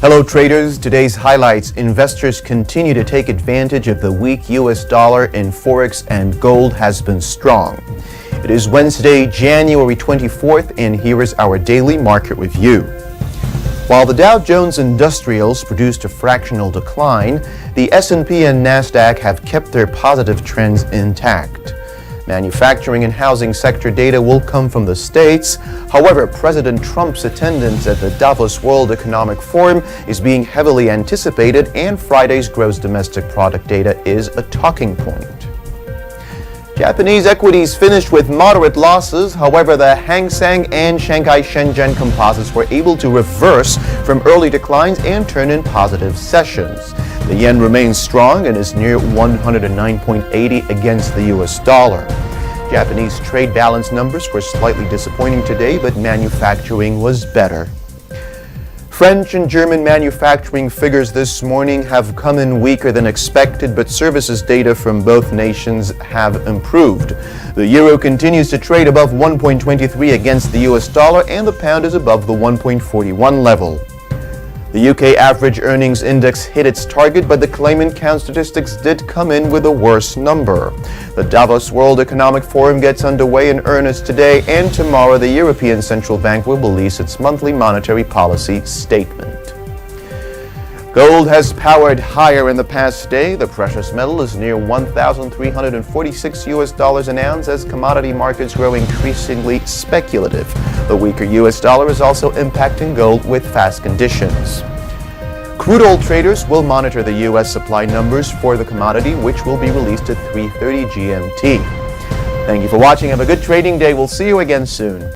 Hello traders, today's highlights. Investors continue to take advantage of the weak US dollar in Forex, and gold has been strong. It is Wednesday, January 24th, and here is our daily market review. While the Dow Jones Industrials produced a fractional decline, the S&P and Nasdaq have kept their positive trends intact. Manufacturing and housing sector data will come from the States. However, President Trump's attendance at the Davos World Economic Forum is being heavily anticipated, and Friday's gross domestic product data is a talking point. Japanese equities finished with moderate losses. However, the Hang Seng and Shanghai Shenzhen composites were able to reverse from early declines and turn in positive sessions. The yen remains strong and is near 109.80 against the US dollar. Japanese trade balance numbers were slightly disappointing today, but manufacturing was better. French and German manufacturing figures this morning have come in weaker than expected, but services data from both nations have improved. The euro continues to trade above 1.23 against the US dollar, and the pound is above the 1.41 level. The UK average earnings index hit its target, but the claimant count statistics did come in with a worse number. The Davos World Economic Forum gets underway in earnest today, and tomorrow the European Central Bank will release its monthly monetary policy statement. Gold has powered higher in the past day. The precious metal is near 1,346 US dollars an ounce as commodity markets grow increasingly speculative. The weaker US dollar is also impacting gold with fast conditions. Crude oil traders will monitor the U.S. supply numbers for the commodity, which will be released at 3:30 GMT. Thank you for watching. Have a good trading day. We'll see you again soon.